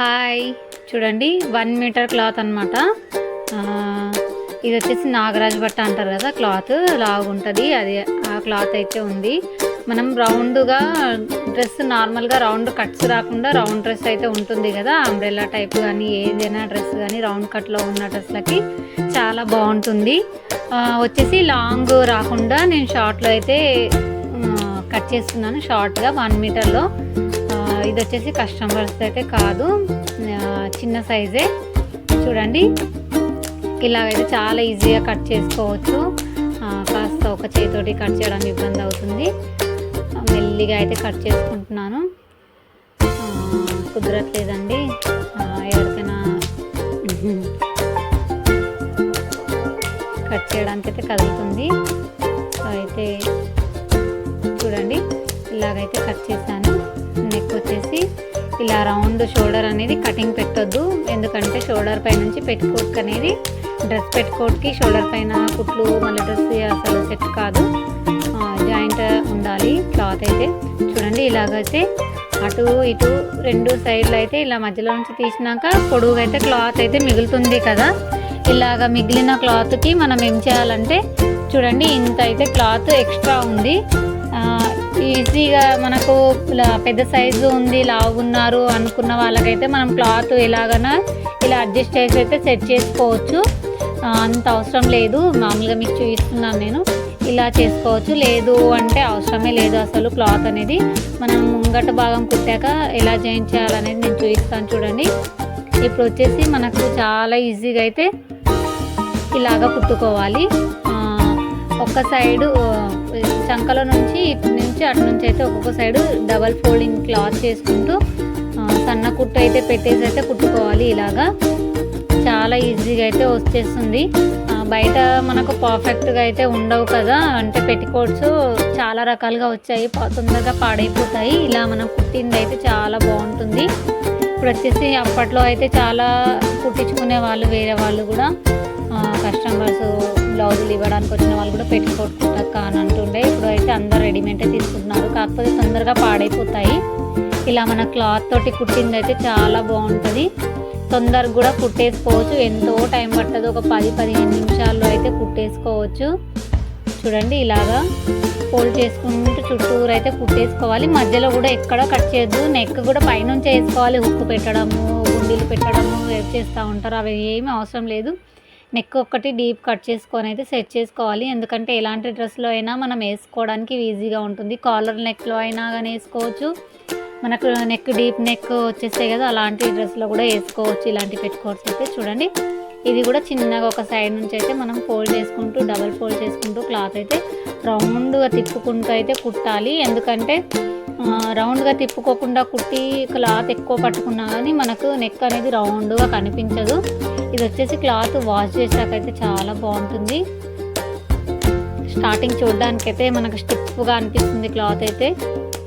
Hi చూడండి 1 metre cloth అనమాట. ఇది వచ్చేసి నాగరాజు బట్ట అంటారు కదా, క్లాత్ లాగుంటుంది అది. ఆ క్లాత్ అయితే ఉంది. మనం రౌండ్గా డ్రెస్ నార్మల్గా రౌండ్ కట్స్ రాకుండా రౌండ్ డ్రెస్ అయితే ఉంటుంది కదా, అంబ్రెల్లా టైప్ కానీ ఏదైనా డ్రెస్ కానీ రౌండ్ కట్లో ఉన్న డ్రెస్లకి చాలా బాగుంటుంది. వచ్చేసి లాంగ్ రాకుండా నేను షార్ట్లో అయితే కట్ చేస్తున్నాను, షార్ట్గా 1 మీటర్లో. ఇది వచ్చేసి కస్టమర్స్ అయితే కాదు, చిన్న సైజే. చూడండి ఇలాగైతే చాలా ఈజీగా కట్ చేసుకోవచ్చు. కాస్త ఒక చేతితోటి కట్ చేయడానికి ఇబ్బంది అవుతుంది. మెల్లిగా అయితే కట్ చేసుకుంటున్నాను, కుదరట్లేదండి. ఎవరికైనా కట్ చేయడానికి అయితే కదులుతుంది. సో అయితే చూడండి ఇలాగైతే కట్ చేశాను. నెక్ వచ్చేసి ఇలా రౌండ్ షోల్డర్ అనేది కటింగ్ పెట్టొద్దు, ఎందుకంటే షోల్డర్ పై నుంచి పెట్టికోట్ అనేది డ్రెస్ పెట్టికోట్కి షోల్డర్ పైన కుట్లు మళ్ళీ డ్రెస్ అసలు సెట్ కాదు, జాయింట్ ఉండాలి క్లాత్ అయితే. చూడండి ఇలాగైతే అటు ఇటు 2 సైడ్లు అయితే ఇలా మధ్యలో నుంచి తీసినాక పొడుగుగా అయితే క్లాత్ అయితే మిగులుతుంది కదా. ఇలాగ మిగిలిన క్లాత్కి మనం ఏం చేయాలంటే చూడండి ఇంత అయితే క్లాత్ ఎక్స్ట్రా ఉంది. ఈజీగా మనకు పెద్ద సైజు ఉంది, లావున్నారు అనుకున్న వాళ్ళకైతే మనం క్లాత్ ఎలాగైనా ఇలా అడ్జస్ట్ చేసి అయితే సెట్ చేసుకోవచ్చు. అంత అవసరం లేదు, మామూలుగా మీకు చూపిస్తున్నాను నేను. ఇలా చేసుకోవచ్చు, లేదు అంటే అవసరమే లేదు అసలు. క్లాత్ అనేది మనం ముంగట భాగం కుట్టాక ఎలా జాయిన్ చేయాలనేది నేను చూపిస్తాను చూడండి. ఇప్పుడు వచ్చేసి మనకు చాలా ఈజీగా అయితే ఇలాగ కుట్టుకోవాలి. ఒక సైడు చంకల నుంచి ఇటు నుంచి అటు నుంచి అయితే ఒక్కొక్క సైడు డబల్ ఫోల్డింగ్ క్లాత్ చేసుకుంటూ సన్న కుట్టు అయితే పెట్టేసి అయితే కుట్టుకోవాలి. ఇలాగా చాలా ఈజీగా అయితే వచ్చేస్తుంది. బయట మనకు పర్ఫెక్ట్గా అయితే ఉండవు కదా, అంటే పెట్టికోట్స్ చాలా రకాలుగా వచ్చాయి, తొందరగా పాడైపోతాయి. ఇలా మనం కుట్టింది అయితే చాలా బాగుంటుంది. ఇప్పుడు వచ్చేసి అప్పట్లో అయితే చాలా కుట్టించుకునే వాళ్ళు, వేరే వాళ్ళు కూడా కస్టమర్స్ బ్లౌజులు ఇవ్వడానికి వచ్చిన వాళ్ళు కూడా పెట్టుకోట్ కుట్టక్క అని అంటుండే. ఇప్పుడు అయితే అందరు రెడీమేడే తీసుకుంటున్నారు, కాకపోతే తొందరగా పాడైపోతాయి. ఇలా మన క్లాత్ తోటి కుట్టింది అయితే చాలా బాగుంటుంది. తొందరగా కూడా కుట్టేసుకోవచ్చు, ఎంతో టైం పట్టదు, ఒక 10-15 నిమిషాల్లో అయితే కుట్టేసుకోవచ్చు. చూడండి ఇలాగా ఫోల్డ్ చేసుకుంటూ చుట్టూరు అయితే కుట్టేసుకోవాలి. మధ్యలో కూడా ఎక్కడ కట్ చేయొద్దు. నెక్ కూడా పైనుంచి వేసుకోవాలి. హుక్కు పెట్టడము, గుండీలు పెట్టడము చేస్తూ ఉంటారు, అవి ఏమీ అవసరం లేదు. నెక్ ఒక్కటి డీప్ కట్ చేసుకొని అయితే సెట్ చేసుకోవాలి, ఎందుకంటే ఎలాంటి డ్రెస్లో అయినా మనం వేసుకోవడానికి ఈజీగా ఉంటుంది. కాలర్ నెక్లో అయినా కానీ వేసుకోవచ్చు, మనకు నెక్ డీప్ నెక్ వచ్చేస్తాయి కదా, అలాంటి డ్రెస్లో కూడా వేసుకోవచ్చు ఇలాంటి పెట్టుకోవచ్చు అయితే. చూడండి ఇది కూడా చిన్నగా ఒక సైడ్ నుంచి అయితే మనం ఫోల్డ్ చేసుకుంటూ డబల్ ఫోల్డ్ చేసుకుంటూ క్లాత్ అయితే రౌండ్గా తిప్పుకుంటూ అయితే కుట్టాలి. ఎందుకంటే రౌండ్గా తిప్పుకోకుండా కుట్టి క్లాత్ ఎక్కువ పట్టుకున్నా కానీ మనకు నెక్ అనేది రౌండ్గా కనిపించదు. ఇది వచ్చేసి క్లాత్ వాష్ చేసాకైతే చాలా బాగుంటుంది. స్టార్టింగ్ చూడడానికైతే మనకు స్టిఫ్గా అనిపిస్తుంది క్లాత్ అయితే.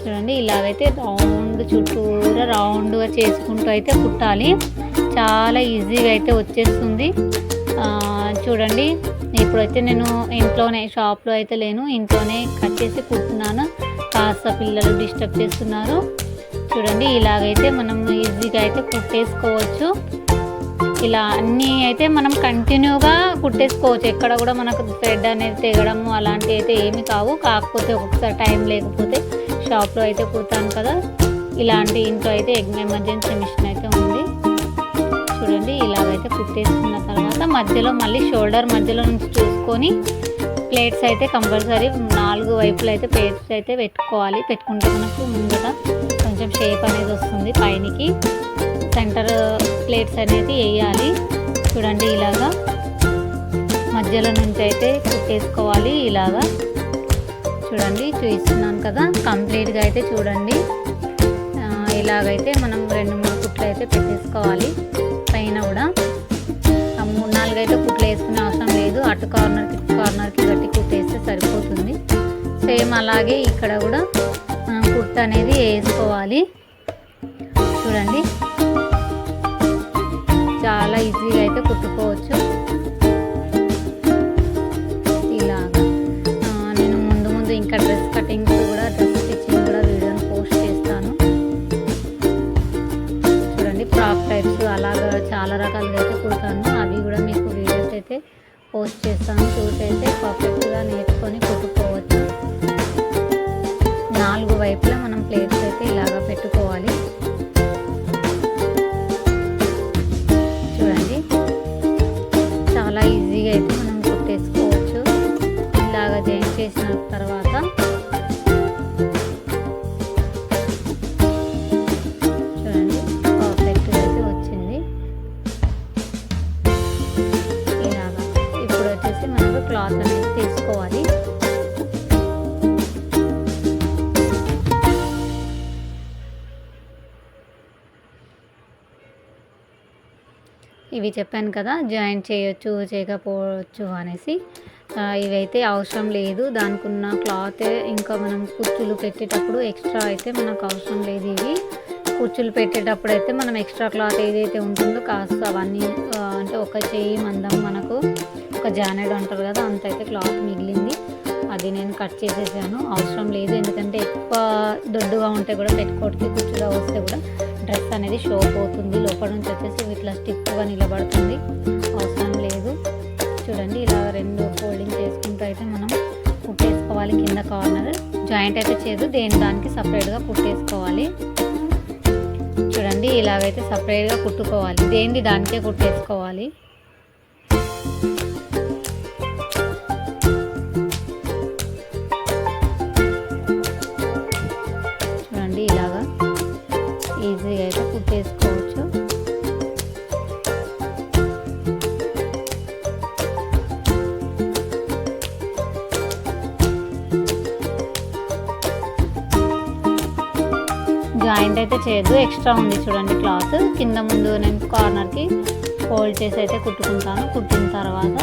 చూడండి ఇలాగైతే రౌండ్ చుట్టూరా రౌండ్గా చేసుకుంటూ అయితే కుట్టాలి, చాలా ఈజీగా అయితే వచ్చేస్తుంది. చూడండి ఇప్పుడైతే నేను ఇంట్లోనే, షాప్లో అయితే లేను, ఇంట్లోనే కట్ చేసి కుడుతున్నాను. కాస్త పిల్లలు డిస్టర్బ్ చేస్తున్నారు. చూడండి ఇలాగైతే మనం ఈజీగా అయితే కుట్టేసుకోవచ్చు. ఇలా అన్నీ అయితే మనం కంటిన్యూగా కుట్టేసుకోవచ్చు, ఎక్కడ కూడా మనకు థ్రెడ్ అనేది తెగడము అలాంటివి అయితే ఏమి కావు. కాకపోతే ఒక్కొక్కసారి టైం లేకపోతే షాప్లో అయితే కుడతాను కదా, ఇలాంటి ఇంట్లో అయితే ఎమర్జెన్సీ మిషన్ అయితే ఉంది. చూడండి ఇలాగైతే కుట్టేసుకున్న తర్వాత మధ్యలో మళ్ళీ షోల్డర్ మధ్యలో నుంచి చూసుకొని ప్లేట్స్ అయితే కంపల్సరీ 4 వైపులు అయితే ప్లేట్స్ అయితే పెట్టుకోవాలి. పెట్టుకుంటే మనకు ముందట కొంచెం షేప్ అనేది వస్తుంది, పైనకి సెంటర్ ప్లేట్స్ అనేది వేయాలి. చూడండి ఇలాగా మధ్యలో నుంచి అయితే కుట్టేసుకోవాలి. ఇలాగా చూడండి చూపిస్తున్నాను కదా, కంప్లీట్గా అయితే చూడండి ఇలాగైతే మనం 2-3 కుట్లు అయితే పెట్టేసుకోవాలి. పైన కూడా 3-4 అయితే కుట్లు వేసుకునే అవసరం లేదు, అటు కార్నర్కి గట్టి కుట్టేస్తే సరిపోతుంది. సేమ్ అలాగే ఇక్కడ కూడా మనం కుట్టు అనేది వేసుకోవాలి. చూడండి చాలా ఈజీగా అయితే కుట్టుకోవచ్చు. ఇలాగా నేను ముందు ఇంకా డ్రెస్ కటింగ్స్ కూడా, డ్రెస్ స్టిచ్చింగ్ కూడా వీడియోని పోస్ట్ చేస్తాను. చూడండి ఫ్రాక్ చాలా రకాలుగా అయితే కుడతాను. అవి కూడా మీకు వీడియోస్ అయితే పోస్ట్ చేస్తాను. చూసి అయితే పర్ఫెక్ట్గా నేర్చుకొని కుట్టుకోవచ్చు. 4 వైపులా మనం ప్లేట్స్ అయితే ఇలాగా పెట్టుకోవాలి. చూడండి చాలా ఈజీగా అయితే మనం కుట్టేసుకోవచ్చు. ఇలాగా జాయిన్ చేసిన తర్వాత క్లాత్ అనేది తీసుకోవాలి. ఇవి చెప్పాను కదా జాయింట్ చేయొచ్చు చేయకపోవచ్చు అనేసి. ఇవైతే అవసరం లేదు, దానికి ఉన్న క్లాత్ ఇంకా మనం కుచ్చులు పెట్టేటప్పుడు ఎక్స్ట్రా అయితే మనకు అవసరం లేదు. ఇవి కుచ్చులు పెట్టేటప్పుడు అయితే మనం ఎక్స్ట్రా క్లాత్ ఏదైతే ఉంటుందో కాస్త అవన్నీ అంటే ఒక చెయ్యి మందం మనకు ఒక జానెడ్ అంటారు కదా అంత అయితే క్లాత్ మిగిలింది. అది నేను కట్ చేసేసాను. అవసరం లేదు, ఎందుకంటే ఎక్కువ దొడ్డుగా ఉంటే కూడా పెట్టుకోవడానికి కుచ్చుగా వస్తే కూడా డ్రెస్ అనేది షో అవుతుంది. లోపల నుంచి వచ్చేసి ఇట్లా స్టిఫ్గా నిలబడుతుంది. అవసరం లేదు. చూడండి ఇలా 2 ఫోల్డింగ్ చేసుకుంటూ అయితే మనం కుట్టేసుకోవాలి. కింద కార్నర్ జాయింట్ అయితే చేయదు, దేని దానికి సపరేట్గా కుట్టేసుకోవాలి. చూడండి ఇలాగైతే సపరేట్గా కుట్టుకోవాలి, దేనిది దానికే కుట్టేసుకోవాలి. చూడండి ఇలాగా ఈజీగా అయితే కుట్టేసుకోవచ్చు. జాయింట్ అయితే చేయొద్దు, ఎక్స్ట్రా ఉంది చూడండి క్లాత్. కింద ముందు నేను కార్నర్కి ఫోల్డ్ చేసి అయితే కుట్టుకుంటాను. కుట్టిన తర్వాత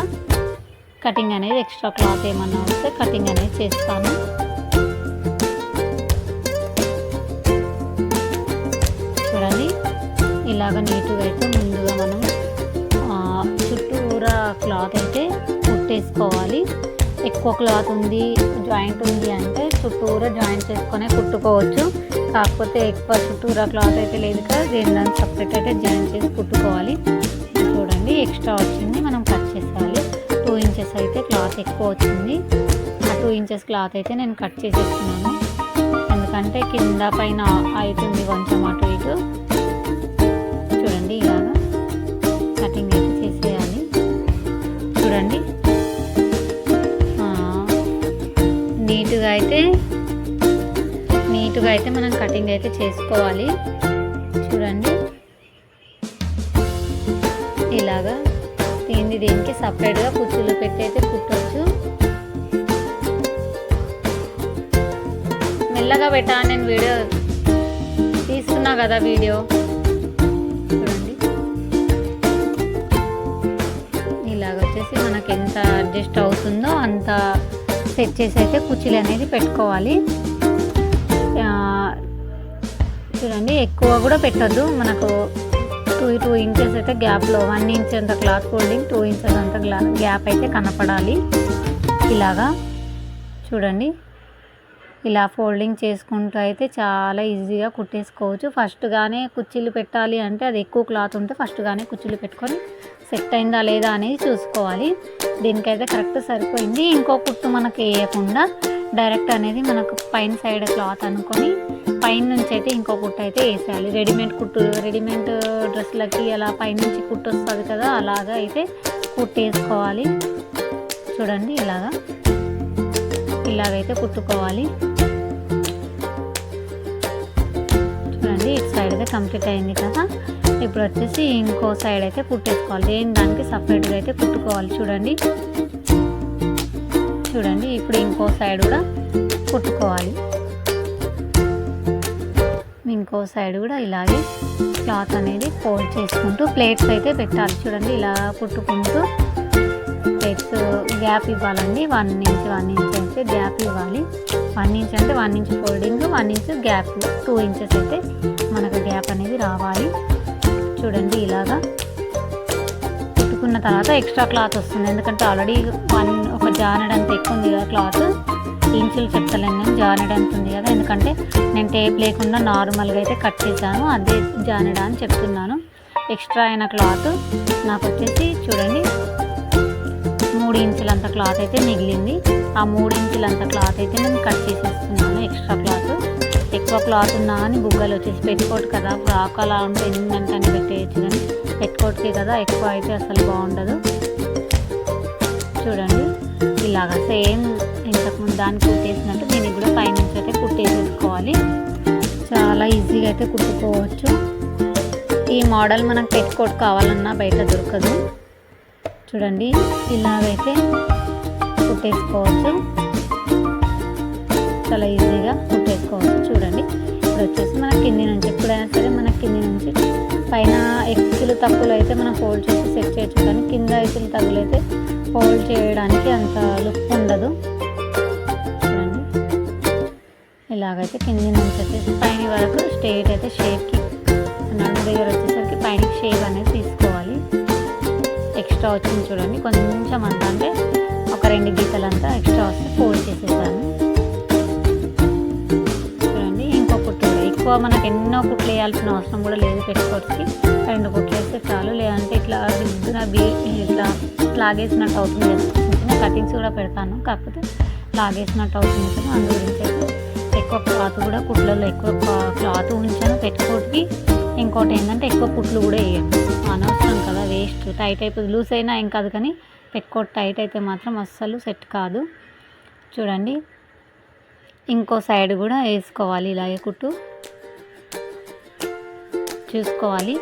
కటింగ్ అనేది ఎక్స్ట్రా క్లాత్ ఏమన్నా వస్తే కటింగ్ అనేది చేస్తాను. చూడండి ఇలాగ నీట్గా అయితే ముందుగా మనం చుట్టూరా క్లాత్ అయితే కుట్టేసుకోవాలి. ఎక్కువ క్లాత్ ఉంది జాయింట్ ఉంది అంటే చుట్టూరా జాయింట్ చేసుకొని కుట్టుకోవచ్చు. కాకపోతే ఎక్కువ చుట్టూరా క్లాత్ అయితే లేదు కదా, దాన్ని సపరేట్ అయితే జాయింట్ చేసి కుట్టుకోవాలి. చూడండి ఎక్స్ట్రా వచ్చింది మనం కట్ చేసేయాలి. 2 ఇంచెస్ అయితే క్లాత్ ఎక్కువ వచ్చింది. ఆ 2 ఇంచెస్ క్లాత్ అయితే నేను కట్ చేసేస్తున్నాను, ఎందుకంటే కింద పైన అవుతుంది కొంచెం అటు ఇటు. చూడండి ఇలాగా కటింగ్ అయితే చేసేయాలి. చూడండి నీట్గా అయితే మనం కటింగ్ అయితే చేసుకోవాలి. చూడండి ఇలాగా దీనికి సపరేట్గా కుచ్చులు పెట్టి అయితే కుట్టవచ్చు. మెల్లగా పెట్టా, నేను వీడియో తీస్తున్నా కదా వీడియో. చూడండి ఇలాగ వచ్చేసి మనకి ఎంత అడ్జస్ట్ అవుతుందో అంత సెట్ చేసి అయితే కుర్చీలు అనేది పెట్టుకోవాలి. చూడండి ఎక్కువ కూడా పెట్టద్దు, మనకు 2 ఇంచెస్ అయితే గ్యాప్లో 1 ఇంచ్ అంత క్లాత్ ఫోల్డింగ్ 2 ఇంచెస్ అంత గ్యాప్ అయితే కనపడాలి. ఇలాగా చూడండి ఇలా ఫోల్డింగ్ చేసుకుంటూ అయితే చాలా ఈజీగా కుట్టేసుకోవచ్చు. ఫస్ట్గానే కుర్చీలు పెట్టాలి అంటే అది ఎక్కువ క్లాత్ ఉంటే ఫస్ట్గానే కుర్చీలు పెట్టుకొని సెట్ అయిందా లేదా అనేది చూసుకోవాలి. దీనికైతే కరెక్ట్ సరిపోయింది. ఇంకో కుట్టు మనకు వేయకుండా డైరెక్ట్ అనేది మనకు పైన సైడ్ క్లాత్ అనుకొని పైన నుంచి అయితే ఇంకో కుట్టు అయితే వేసేయాలి. రెడీమేడ్ డ్రెస్లకి అలా పైనుంచి కుట్టు వస్తుంది కదా, అలాగా అయితే కుట్టేసుకోవాలి. చూడండి ఇలాగైతే కుట్టుకోవాలి. చూడండి ఇటు సైడ్ అయితే కంప్లీట్ అయింది కదా. ఇప్పుడు వచ్చేసి ఇంకో సైడ్ అయితే కుట్టేసుకోవాలి, దానికి సపరేట్గా అయితే కుట్టుకోవాలి. చూడండి ఇప్పుడు ఇంకో సైడ్ కూడా కుట్టుకోవాలి. ఇంకో సైడ్ కూడా ఇలాగే క్లాత్ అనేది ఫోల్డ్ చేసుకుంటూ ప్లేట్స్ అయితే పెట్టాలి. చూడండి ఇలా కుట్టుకుంటూ ప్లేట్స్ గ్యాప్ ఇవ్వాలండి. 1 ఇంచ్ అయితే గ్యాప్ ఇవ్వాలి. 1 ఇంచ్ అంటే 1 inch folding, 1 inch gap, 2 inches అయితే మనకు గ్యాప్ అనేది రావాలి. చూడండి ఇలాగా కుట్టుకున్న తర్వాత ఎక్స్ట్రా క్లాత్ వస్తుంది, ఎందుకంటే ఆల్రెడీ ఒక జానెడ్ అంత ఎక్కువ ఉంది కదా క్లాత్. ఇంచులు చెప్తలేను నేను, జానెడ్ అంత ఉంది కదా, ఎందుకంటే నేను టేప్ లేకుండా నార్మల్గా అయితే కట్ చేశాను, అదే జానెడ్ అని చెప్తున్నాను. ఎక్స్ట్రా అయిన క్లాత్ నాకు వచ్చేసి చూడండి 3 ఇంచులంత క్లాత్ అయితే మిగిలింది. ఆ 3 ఇంచులంత క్లాత్ అయితే నేను కట్ చేసేస్తున్నాను. ఎక్స్ట్రా క్లాత్, ఎక్కువ క్లాత్ ఉన్నా కానీ బుగ్గలు వచ్చేసి పెట్టుకోట్ కదా, ఫ్రాక్ అలా ఉంటే ఎన్నంటే పెట్టేయచ్చు, కానీ పెట్టుకోట్కే కదా ఎక్కువ అయితే అసలు బాగుండదు. చూడండి ఇలాగా సేమ్ ఇంతకుముందు దాన్ని కుట్టేసినట్టు దీనికి కూడా పైనుంచి అయితే కుట్టేసేసుకోవాలి. చాలా ఈజీగా అయితే కుట్టుకోవచ్చు. ఈ మోడల్ మనకు పెట్టుకోట్ కావాలన్నా బయట దొరకదు. చూడండి ఇలాగైతే కుట్టేసుకోవచ్చు, చాలా ఈజీగా కుట్టేసుకోవచ్చు. చూడండి ఇప్పుడు వచ్చేసి మన కింది నుంచి, ఎప్పుడైనా సరే మన కింది నుంచి పైన ఎక్స్లు తక్కువలు అయితే మనం ఫోల్డ్ చేసి సెట్ చేయొచ్చు, కానీ కింద ఎక్స్లు తక్కువలు అయితే ఫోల్డ్ చేయడానికి అంత లుక్ ఉండదు. చూడండి ఇలాగైతే కింది నుంచి వచ్చేసి పైన వరకు స్ట్రైట్ అయితే షేప్కి నడుము దగ్గర వచ్చేసరికి పైన షేప్ అనేది తీసుకోవాలి. ఎక్స్ట్రా వచ్చింది చూడండి కొంచెం అంతా, అంటే ఒక 2 గీతలంతా ఎక్స్ట్రా వస్తే ఫోల్డ్ చేసేసాను. చూడండి ఇంకో కుట్టు కూడా ఎక్కువ మనకు ఎన్నో కుట్లు వేయాల్సిన అవసరం కూడా లేదు. పెట్టుకోవచ్చి 2 కుట్లు వేస్తే చాలు, లేదంటే ఇట్లా దిగ్గున ఇట్లా లాగేసినట్టు అవుతుంది. చిన్న కటింగ్స్ కూడా పెడతాను, కాకపోతే లాగేసినట్టు అవుతుంది కదా, అందు గురించి అయితే ఎక్కువ క్లాత్ కూడా కుట్లలో ఎక్కువ క్లాత్ ఉంచాను పెట్టుకోటికి. ఇంకోటి ఏంటంటే ఎక్కువ కుట్లు కూడా వేయండి, అనవసరం కదా, వేస్ట్. టైట్ అయిపోతుంది, లూజ్ అయినా ఏం కాదు, కానీ పెట్టుకోటి టైట్ అయితే మాత్రం అస్సలు సెట్ కాదు. చూడండి ఇంకో సైడ్ కూడా వేసుకోవాలి ఇలాగే కుట్టు చూసుకోవాలి.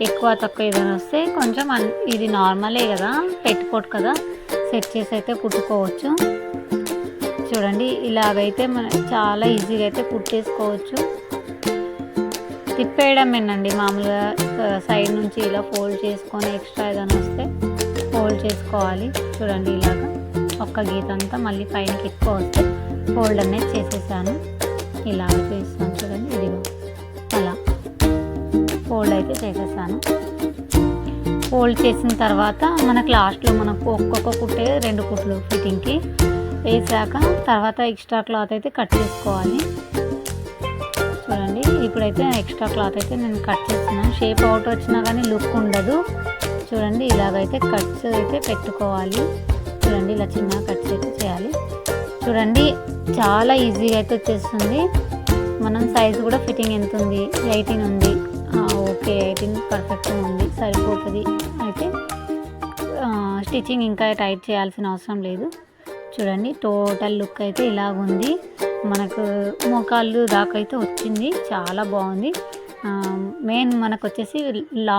ఎక్కువ తక్కువ ఏదైనా వస్తే కొంచెం ఇది నార్మలే కదా, పెట్టుకోట్ కదా, సెట్ చేసి అయితే కుట్టుకోవచ్చు. చూడండి ఇలాగైతే మనం చాలా ఈజీగా అయితే కుట్టేసుకోవచ్చు. తిప్పేయడమేనండి మామూలుగా, సైడ్ నుంచి ఇలా ఫోల్డ్ చేసుకొని ఎక్స్ట్రా ఏదైనా వస్తే ఫోల్డ్ చేసుకోవాలి. చూడండి ఇలాగా ఒక్క గీత అంతా మళ్ళీ పైనకి ఎక్కువ వస్తే ఫోల్డ్ అనేది చేసేసాను. ఇలాగ చేస్తాను చూడండి, ఇదిగో అలా ఫోల్డ్ అయితే చేసేసాను. ఫోల్డ్ చేసిన తర్వాత మనకు లాస్ట్లో మనకు ఒక్కొక్క కుట్టే 2 కుట్లు ఫిట్టింగ్కి వేసాక తర్వాత ఎక్స్ట్రా క్లాత్ అయితే కట్ చేసుకోవాలి. చూడండి ఇప్పుడైతే ఎక్స్ట్రా క్లాత్ అయితే నేను కట్ చేస్తున్నాను. షేప్ అవుట్ వచ్చినా కానీ లుక్ ఉండదు. చూడండి ఇలాగైతే కట్స్ అయితే పెట్టుకోవాలి. చూడండి ఇలా చిన్న కట్స్ అయితే చేయాలి. చూడండి చాలా ఈజీగా అయితే వచ్చేస్తుంది. మనం సైజు కూడా ఫిట్టింగ్ ఎంత ఉంది, 18 ఉంది, ఓకే 18 పర్ఫెక్ట్గా ఉంది, సరిపోతుంది. అయితే స్టిచ్చింగ్ ఇంకా టైట్ చేయాల్సిన అవసరం లేదు. చూడండి టోటల్ లుక్ అయితే ఇలాగుంది. మనకు మోకాళ్ళు దాకా అయితే వచ్చింది, చాలా బాగుంది. మెయిన్ మనకు వచ్చేసి లాంగ్